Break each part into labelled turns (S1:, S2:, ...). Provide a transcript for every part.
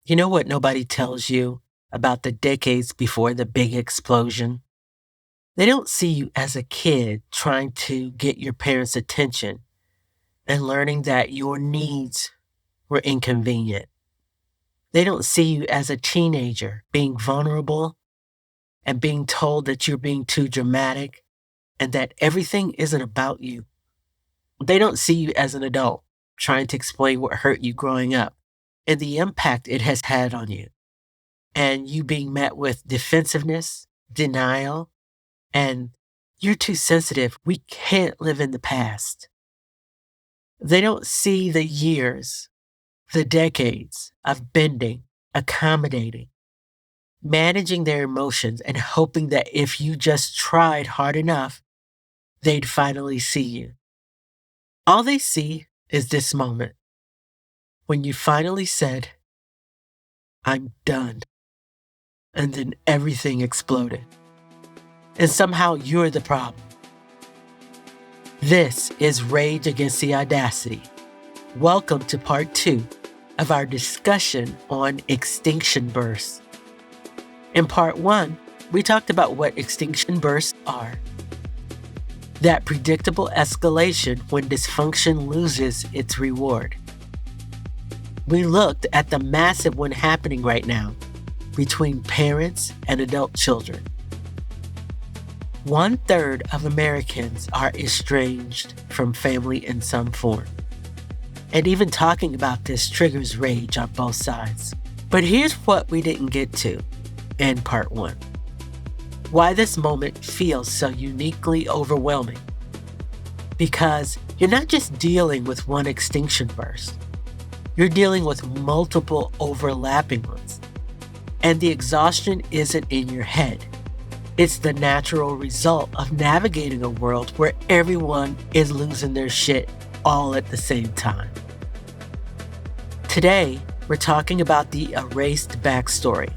S1: You know what nobody tells you about the decades before the big explosion? They don't see you as a kid trying to get your parents' attention and learning that your needs were inconvenient. They don't see you as a teenager being vulnerable and being told that you're being too dramatic and that everything isn't about you. They don't see you as an adult trying to explain what hurt you growing up and the impact it has had on you, and you being met with defensiveness, denial, and you're too sensitive. We can't live in the past. They don't see the years, the decades of bending, accommodating, managing their emotions, and hoping that if you just tried hard enough, they'd finally see you. All they see is this moment when you finally said, "I'm done." And then everything exploded. And somehow you're the problem. This is Rage Against the Audacity. Welcome to part 2 of our discussion on Extinction Burst. In part 1, we talked about what extinction bursts are. That predictable escalation when dysfunction loses its reward. We looked at the massive one happening right now between parents and adult children. 1/3 of Americans are estranged from family in some form. And even talking about this triggers rage on both sides. But here's what we didn't get to in part 1. Why this moment feels so uniquely overwhelming. Because you're not just dealing with one extinction burst. You're dealing with multiple overlapping ones. And the exhaustion isn't in your head. It's the natural result of navigating a world where everyone is losing their shit all at the same time. Today, we're talking about the erased backstory.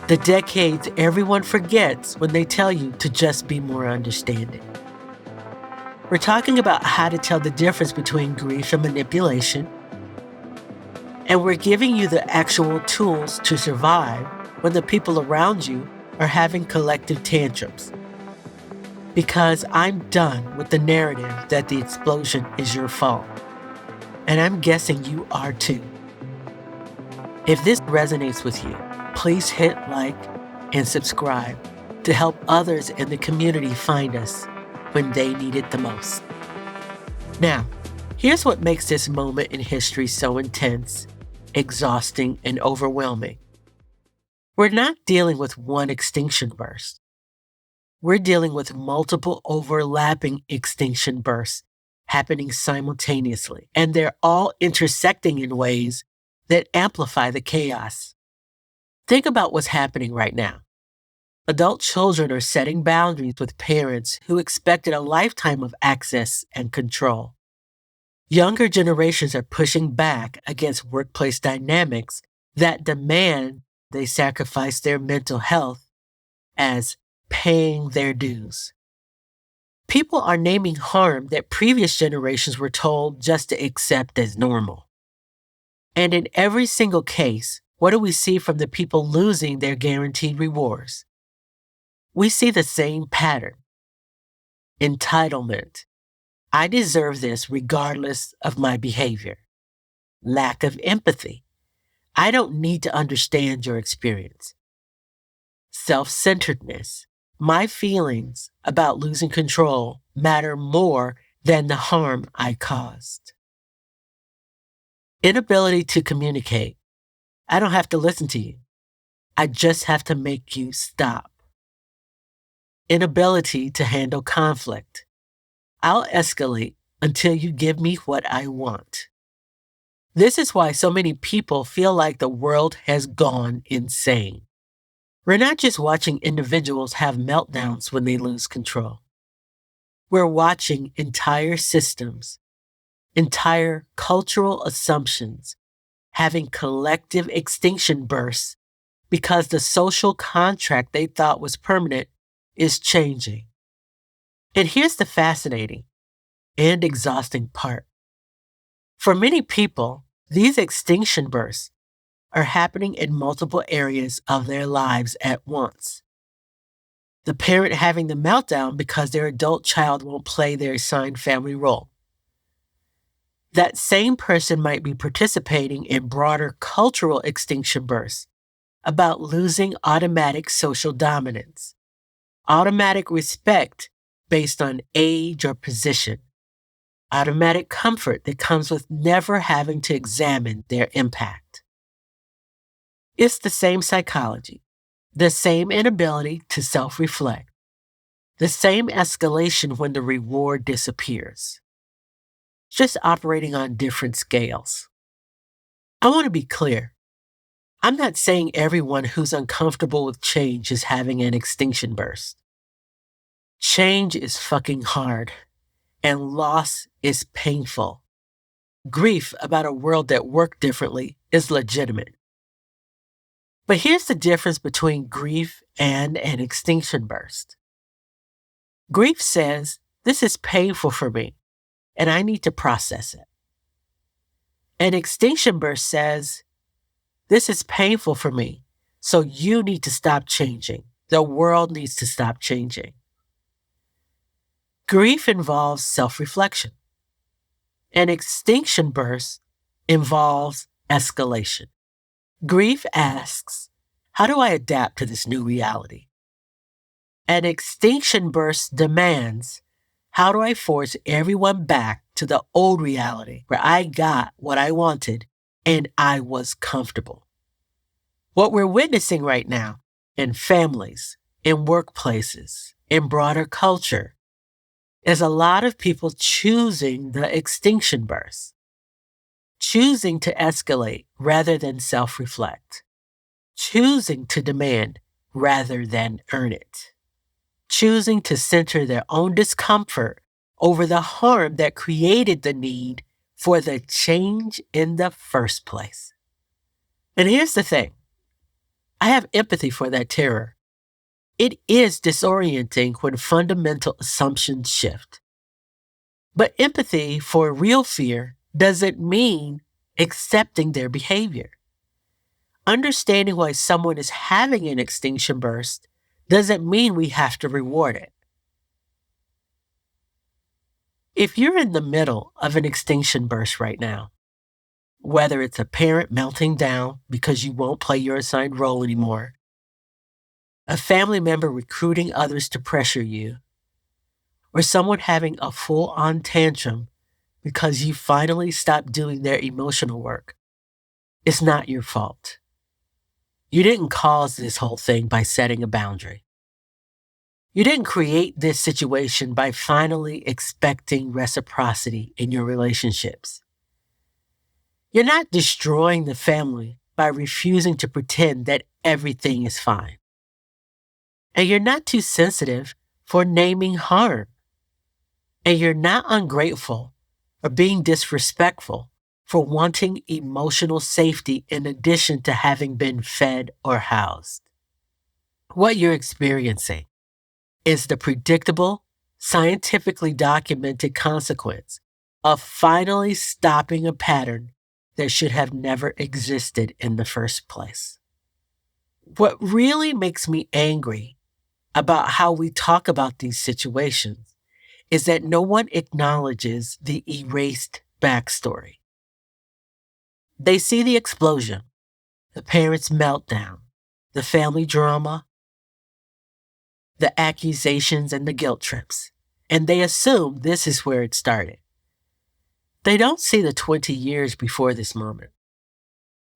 S1: The decades everyone forgets when they tell you to just be more understanding. We're talking about how to tell the difference between grief and manipulation. And we're giving you the actual tools to survive when the people around you are having collective tantrums. Because I'm done with the narrative that the explosion is your fault. And I'm guessing you are too. If this resonates with you, please hit like and subscribe to help others in the community find us when they need it the most. Now, here's what makes this moment in history so intense, exhausting, and overwhelming. We're not dealing with one extinction burst. We're dealing with multiple overlapping extinction bursts happening simultaneously, and they're all intersecting in ways that amplify the chaos. Think about what's happening right now. Adult children are setting boundaries with parents who expected a lifetime of access and control. Younger generations are pushing back against workplace dynamics that demand they sacrifice their mental health as paying their dues. People are naming harm that previous generations were told just to accept as normal. And in every single case, what do we see from the people losing their guaranteed rewards? We see the same pattern. Entitlement. I deserve this regardless of my behavior. Lack of empathy. I don't need to understand your experience. Self-centeredness. My feelings about losing control matter more than the harm I caused. Inability to communicate. I don't have to listen to you. I just have to make you stop. Inability to handle conflict. I'll escalate until you give me what I want. This is why so many people feel like the world has gone insane. We're not just watching individuals have meltdowns when they lose control. We're watching entire systems, entire cultural assumptions having collective extinction bursts because the social contract they thought was permanent is changing. And here's the fascinating and exhausting part. For many people, these extinction bursts are happening in multiple areas of their lives at once. The parent having the meltdown because their adult child won't play their assigned family role. That same person might be participating in broader cultural extinction bursts about losing automatic social dominance, automatic respect based on age or position, automatic comfort that comes with never having to examine their impact. It's the same psychology, the same inability to self-reflect, the same escalation when the reward disappears, just operating on different scales. I want to be clear. I'm not saying everyone who's uncomfortable with change is having an extinction burst. Change is fucking hard, and loss is painful. Grief about a world that worked differently is legitimate. But here's the difference between grief and an extinction burst. Grief says, this is painful for me, and I need to process it. An extinction burst says, this is painful for me, so you need to stop changing. The world needs to stop changing. Grief involves self-reflection. An extinction burst involves escalation. Grief asks, how do I adapt to this new reality? An extinction burst demands, how do I force everyone back to the old reality where I got what I wanted and I was comfortable? What we're witnessing right now in families, in workplaces, in broader culture, is a lot of people choosing the extinction burst, choosing to escalate rather than self-reflect, choosing to demand rather than earn it, choosing to center their own discomfort over the harm that created the need for the change in the first place. And here's the thing. I have empathy for that terror. It is disorienting when fundamental assumptions shift. But empathy for real fear doesn't mean accepting their behavior. Understanding why someone is having an extinction burst doesn't mean we have to reward it. If you're in the middle of an extinction burst right now, whether it's a parent melting down because you won't play your assigned role anymore, a family member recruiting others to pressure you, or someone having a full-on tantrum because you finally stopped doing their emotional work, it's not your fault. You didn't cause this whole thing by setting a boundary. You didn't create this situation by finally expecting reciprocity in your relationships. You're not destroying the family by refusing to pretend that everything is fine. And you're not too sensitive for naming harm. And you're not ungrateful or being disrespectful for wanting emotional safety in addition to having been fed or housed. What you're experiencing is the predictable, scientifically documented consequence of finally stopping a pattern that should have never existed in the first place. What really makes me angry about how we talk about these situations is that no one acknowledges the erased backstory. They see the explosion, the parents' meltdown, the family drama, the accusations and the guilt trips, and they assume this is where it started. They don't see the 20 years before this moment.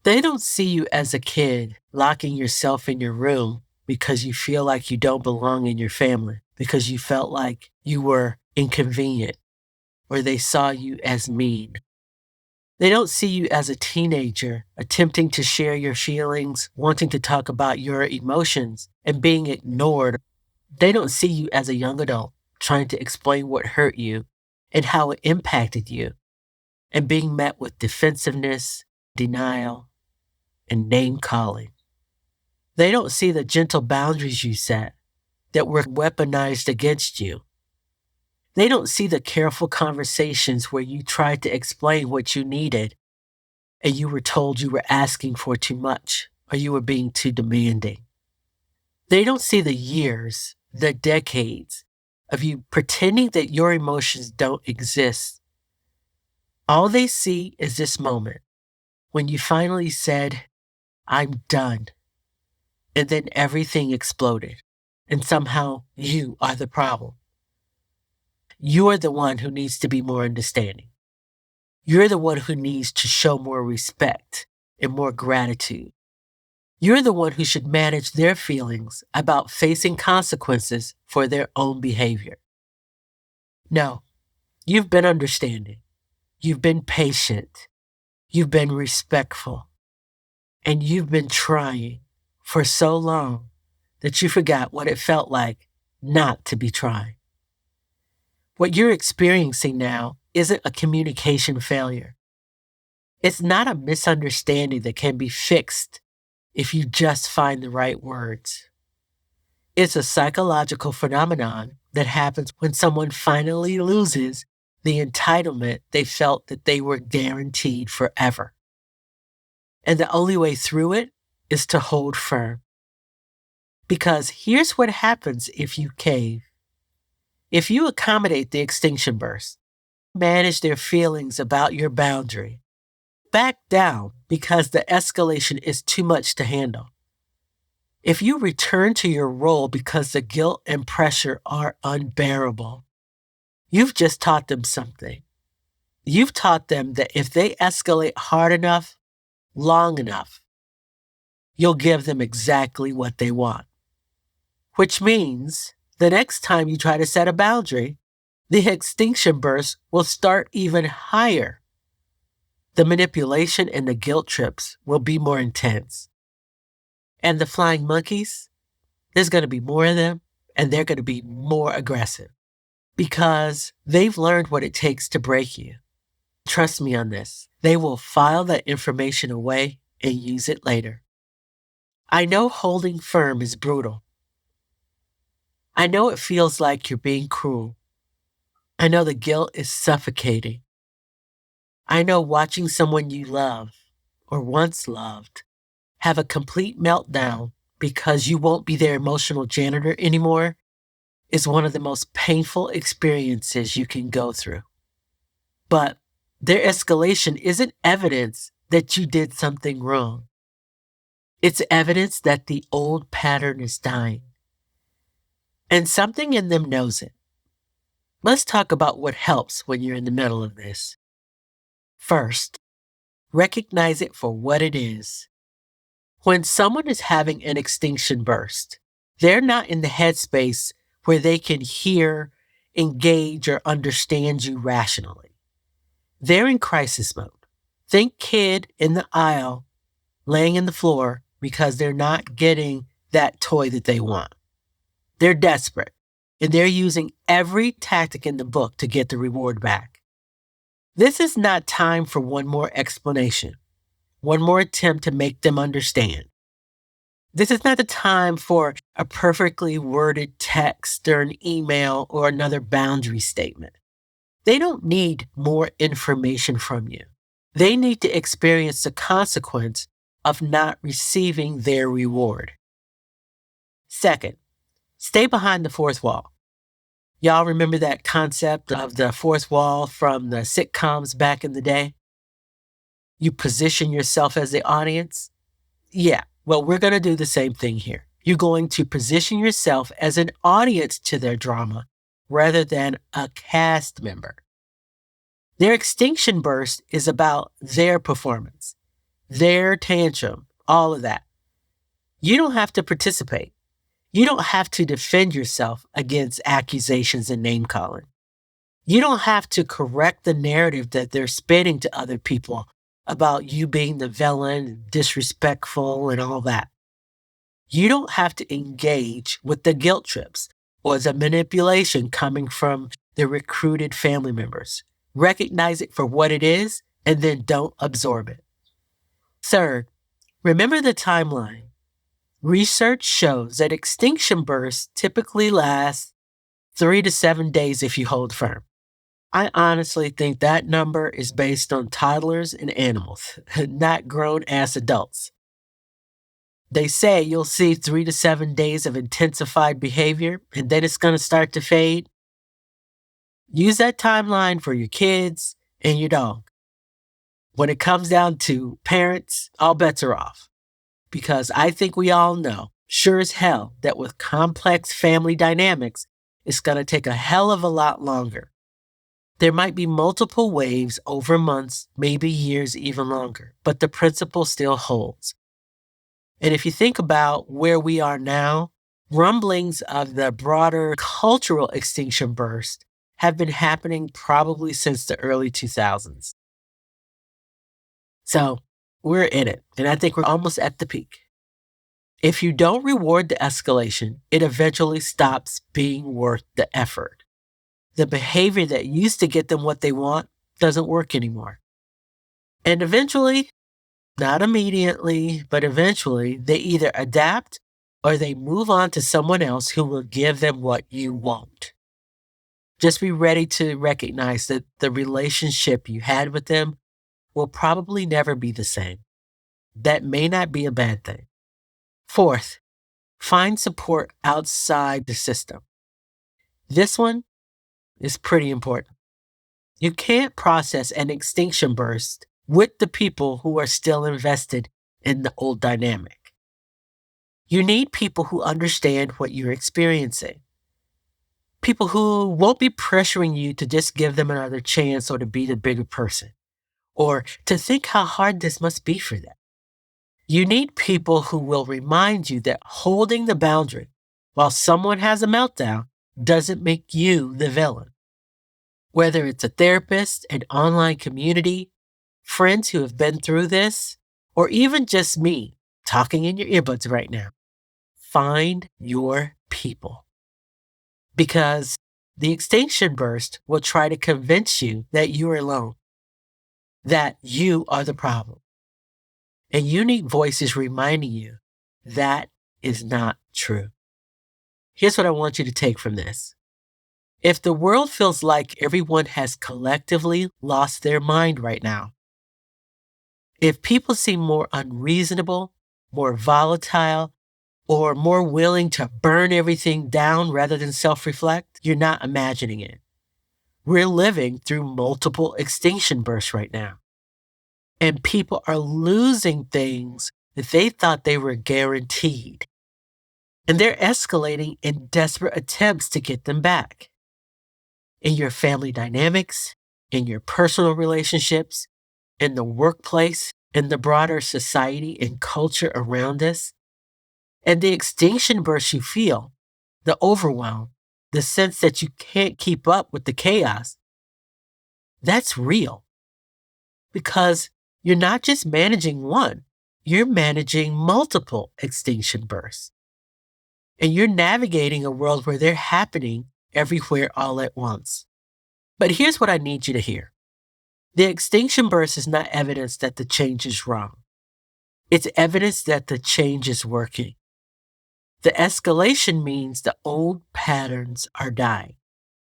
S1: They don't see you as a kid locking yourself in your room because you feel like you don't belong in your family, because you felt like you were inconvenient, or they saw you as mean. They don't see you as a teenager attempting to share your feelings, wanting to talk about your emotions, and being ignored. They don't see you as a young adult trying to explain what hurt you and how it impacted you, and being met with defensiveness, denial, and name-calling. They don't see the gentle boundaries you set that were weaponized against you. They don't see the careful conversations where you tried to explain what you needed and you were told you were asking for too much or you were being too demanding. They don't see the years, the decades of you pretending that your emotions don't exist. All they see is this moment when you finally said, "I'm done." And then everything exploded. And somehow you are the problem. You're the one who needs to be more understanding. You're the one who needs to show more respect and more gratitude. You're the one who should manage their feelings about facing consequences for their own behavior. No, you've been understanding. You've been patient. You've been respectful. And you've been trying for so long that you forgot what it felt like not to be trying. What you're experiencing now isn't a communication failure. It's not a misunderstanding that can be fixed if you just find the right words. It's a psychological phenomenon that happens when someone finally loses the entitlement they felt that they were guaranteed forever. And the only way through it is to hold firm. Because here's what happens if you cave. If you accommodate the extinction burst, manage their feelings about your boundary, back down because the escalation is too much to handle. If you return to your role because the guilt and pressure are unbearable, you've just taught them something. You've taught them that if they escalate hard enough, long enough, you'll give them exactly what they want. Which means the next time you try to set a boundary, the extinction burst will start even higher. The manipulation and the guilt trips will be more intense. And the flying monkeys, there's going to be more of them, and they're going to be more aggressive because they've learned what it takes to break you. Trust me on this. They will file that information away and use it later. I know holding firm is brutal. I know it feels like you're being cruel. I know the guilt is suffocating. I know watching someone you love or once loved have a complete meltdown because you won't be their emotional janitor anymore is one of the most painful experiences you can go through. But their escalation isn't evidence that you did something wrong. It's evidence that the old pattern is dying. And something in them knows it. Let's talk about what helps when you're in the middle of this. First, recognize it for what it is. When someone is having an extinction burst, they're not in the headspace where they can hear, engage, or understand you rationally. They're in crisis mode. Think kid in the aisle laying in the floor because they're not getting that toy that they want. They're desperate, and they're using every tactic in the book to get the reward back. This is not time for one more explanation, one more attempt to make them understand. This is not the time for a perfectly worded text or an email or another boundary statement. They don't need more information from you. They need to experience the consequence of not receiving their reward. Second, stay behind the fourth wall. Y'all remember that concept of the fourth wall from the sitcoms back in the day? You position yourself as the audience? Yeah, well, we're going to do the same thing here. You're going to position yourself as an audience to their drama rather than a cast member. Their extinction burst is about their performance, their tantrum, all of that. You don't have to participate. You don't have to defend yourself against accusations and name calling. You don't have to correct the narrative that they're spinning to other people about you being the villain, disrespectful, and all that. You don't have to engage with the guilt trips or the manipulation coming from the recruited family members. Recognize it for what it is and then don't absorb it. Third, remember the timeline. Research shows that extinction bursts typically last 3 to 7 days if you hold firm. I honestly think that number is based on toddlers and animals, not grown ass adults. They say you'll see 3 to 7 days of intensified behavior and then it's going to start to fade. Use that timeline for your kids and your dog. When it comes down to parents, all bets are off. Because I think we all know, sure as hell, that with complex family dynamics, it's going to take a hell of a lot longer. There might be multiple waves over months, maybe years, even longer, but the principle still holds. And if you think about where we are now, rumblings of the broader cultural extinction burst have been happening probably since the early 2000s. So we're in it, and I think we're almost at the peak. If you don't reward the escalation, it eventually stops being worth the effort. The behavior that used to get them what they want doesn't work anymore. And eventually, not immediately, but eventually, they either adapt or they move on to someone else who will give them what you want. Just be ready to recognize that the relationship you had with them will probably never be the same. That may not be a bad thing. Fourth, find support outside the system. This one is pretty important. You can't process an extinction burst with the people who are still invested in the old dynamic. You need people who understand what you're experiencing. People who won't be pressuring you to just give them another chance or to be the bigger person, or to think how hard this must be for them. You need people who will remind you that holding the boundary while someone has a meltdown doesn't make you the villain. Whether it's a therapist, an online community, friends who have been through this, or even just me talking in your earbuds right now, find your people. Because the extinction burst will try to convince you that you're alone, that you are the problem. And you need voices reminding you that is not true. Here's what I want you to take from this. If the world feels like everyone has collectively lost their mind right now, if people seem more unreasonable, more volatile, or more willing to burn everything down rather than self-reflect, you're not imagining it. We're living through multiple extinction bursts right now. And people are losing things that they thought they were guaranteed. And they're escalating in desperate attempts to get them back. In your family dynamics, in your personal relationships, in the workplace, in the broader society and culture around us. And the extinction burst you feel, the overwhelm, the sense that you can't keep up with the chaos, that's real. Because you're not just managing one, you're managing multiple extinction bursts. And you're navigating a world where they're happening everywhere all at once. But here's what I need you to hear. The extinction burst is not evidence that the change is wrong. It's evidence that the change is working. The escalation means the old patterns are dying.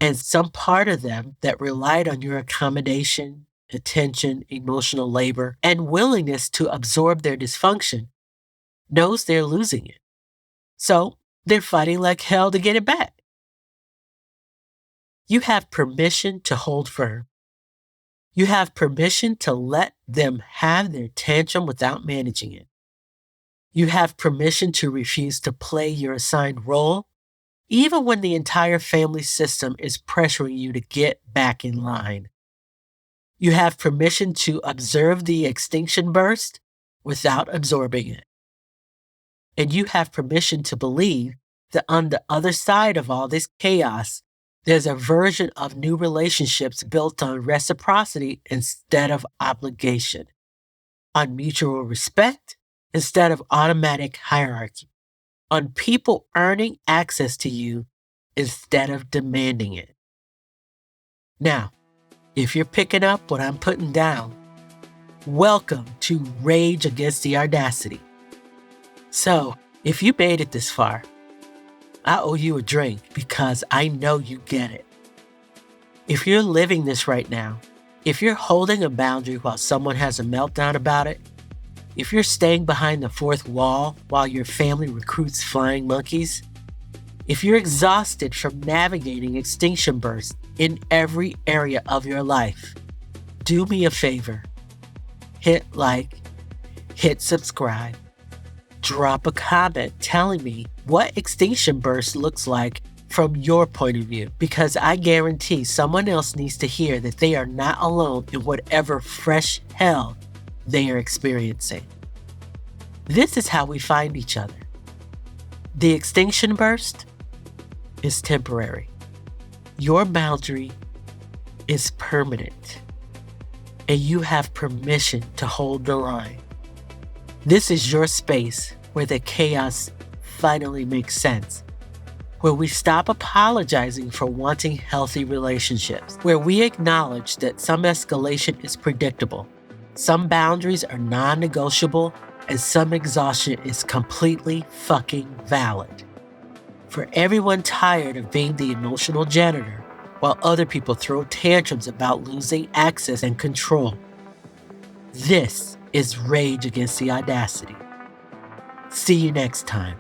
S1: And some part of them that relied on your accommodation, attention, emotional labor, and willingness to absorb their dysfunction knows they're losing it. So they're fighting like hell to get it back. You have permission to hold firm. You have permission to let them have their tantrum without managing it. You have permission to refuse to play your assigned role, even when the entire family system is pressuring you to get back in line. You have permission to observe the extinction burst without absorbing it. And you have permission to believe that on the other side of all this chaos, there's a version of new relationships built on reciprocity instead of obligation, on mutual respect instead of automatic hierarchy, on people earning access to you instead of demanding it. Now, if you're picking up what I'm putting down, welcome to Rage Against the Audacity. So, if you made it this far, I owe you a drink because I know you get it. If you're living this right now, if you're holding a boundary while someone has a meltdown about it, if you're staying behind the fourth wall while your family recruits flying monkeys, if you're exhausted from navigating Extinction Burst in every area of your life, do me a favor. Hit like, hit subscribe, drop a comment telling me what Extinction Burst looks like from your point of view, because I guarantee someone else needs to hear that they are not alone in whatever fresh hell they are experiencing. This is how we find each other. The Extinction Burst is temporary. Your boundary is permanent, and you have permission to hold the line. This is your space where the chaos finally makes sense, where we stop apologizing for wanting healthy relationships, where we acknowledge that some escalation is predictable, some boundaries are non-negotiable, and some exhaustion is completely fucking valid. For everyone tired of being the emotional janitor, while other people throw tantrums about losing access and control. This is Rage Against the Audacity. See you next time.